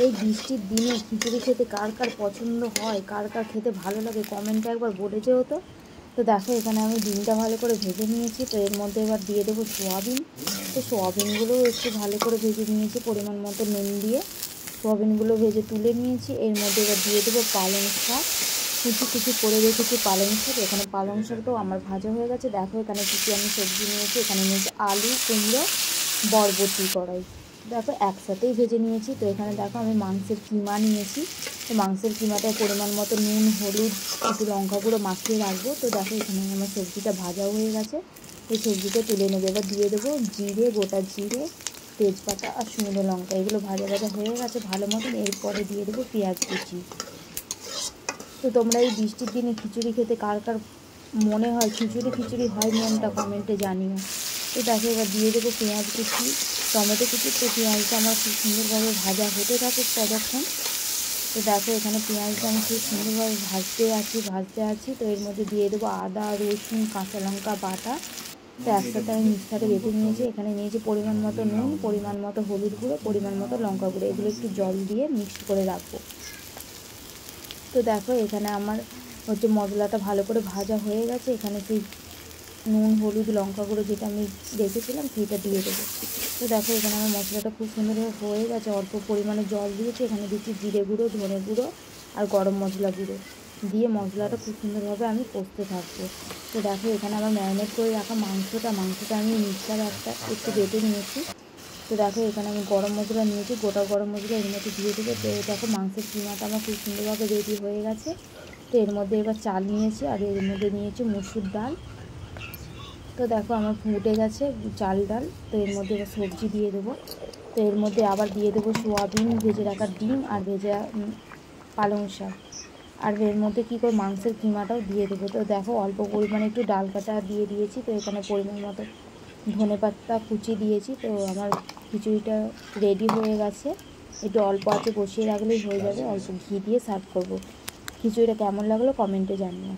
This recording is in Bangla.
এই বৃষ্টির দিনে খিচুড়ি খেতে কার কার পছন্দ হয়, কার কার খেতে ভালো লাগে কমেন্টে একবার বলে যেও তো। তো দেখো এখানে আমি ডিমটা ভালো করে ভেজে নিয়েছি। তো এর মধ্যে এবার দিয়ে দেবো সোয়াবিন। তো সোয়াবিনগুলোও একটু ভালো করে ভেজে নিয়েছি পরিমাণ মতো নুন দিয়ে। সোয়াবিনগুলো ভেজে তুলে নিয়েছি। এর মধ্যে এবার দিয়ে দেবো পালং শাক, কুচি কুচি করে রেখেছি পালং শাক। এখানে পালং শাকটাও আমার ভাজা হয়ে গেছে। দেখো এখানে কিছু আমি সবজি নিয়েছি। এখানে নিয়েছি আলু, কুমড়ো, বরবটি কড়াই, দেখো একসাথেই ভেজে নিয়েছি। তো এখানে দেখো আমি মাংসের কিমা নিয়েছি। তো মাংসের কিমাটা পরিমাণ মতো নুন, হলুদ, একটু লঙ্কা গুঁড়ো মাখিয়ে রাখবো। তো দেখো এখানে আমার সবজিটা ভাজাও হয়ে গেছে। এই সবজিটা তুলে নেবে। এবার দিয়ে দেবো জিরে, গোটা জিরে, তেজপাতা আর শুকনো লঙ্কা, এগুলো ভাজা ভাজা হয়ে গেছে ভালো মতন। এরপরে দিয়ে দেবো পেঁয়াজ কুচি। তো তোমরা এই বৃষ্টির দিনে খিচুড়ি খেতে কার কার মনে হয় খিচুড়ি হয় মনটা কমেন্টে জানিও। তো দেখো এবার দিয়ে দেবো পেঁয়াজ কুচি, টমেটো কুচি। তো পেঁয়াজটা আমার খুব সুন্দরভাবে ভাজা হতে থাকে ততক্ষণ। তো দেখো এখানে পেঁয়াজটা আমি খুব সুন্দরভাবে ভাজতে আছি। তো এর মধ্যে দিয়ে দেবো আদা, রসুন, কাঁচা লঙ্কা বাটা। তো একসাথে আমি মিক্সারে বেটে নিয়েছি। এখানে নিয়েছি পরিমাণ মতো নুন, পরিমাণ মতো হলুদ গুঁড়ো, পরিমাণ মতো লঙ্কা গুঁড়ো, এগুলো একটু জল দিয়ে মিক্সড করে রাখবো। তো দেখো এখানে আমার মশলাটা ভালো করে ভাজা হয়ে গেছে। এখানে সেই নুন, হলুদ, লঙ্কা গুঁড়ো যেটা আমি রেখেছিলাম সেইটা দিয়ে দেবো। তো দেখো এখানে আমার মশলাটা খুব সুন্দরভাবে হয়ে গেছে। অল্প পরিমাণে জল দিয়েছি। এখানে দিচ্ছি জিরে গুঁড়ো, ধনে গুঁড়ো আর গরম মশলা গুঁড়ো দিয়ে মশলাটা খুব সুন্দরভাবে আমি কষতে থাকবো। তো দেখো এখানে আমার ম্যারিনেট করে রাখা মাংসটা আমি মিক্সারে একটু বেটে নিয়েছি। তো দেখো এখানে আমি গরম মশলা নিয়েছি, গোটা গরম মশলা এর মধ্যে দিয়ে দেবো। তো দেখো মাংসের কিমাটা আমার খুব সুন্দরভাবে রেডি হয়ে গেছে। তো এর মধ্যে এবার চাল নিয়েছি আর এর মধ্যে নিয়েছি মুসুর ডাল। তো দেখো আমার ফুটে গেছে চাল ডাল। তো এর মধ্যে এবার সবজি দিয়ে দেবো। তো এর মধ্যে আবার দিয়ে দেবো সোয়াবিন, ভেজে রাখা ডিম আর ভেজে পালং শাক। আর এর মধ্যে কী করে মাংসের কিমাটাও দিয়ে দেবো। তো দেখো অল্প পরিমাণে একটু ডাল কাটা দিয়ে দিয়েছি। তো এখানে পরিমাণ মতো ধনেপাতা কুচি দিয়েছি। তো আমার খিচুড়িটা রেডি হয়ে গেছে। একটু অল্প আঁচে বসিয়ে রাখলেই হয়ে যাবে। অল্প ঘি দিয়ে সার্ভ করবো। খিচুড়িটা কেমন লাগলো কমেন্টে জানিও।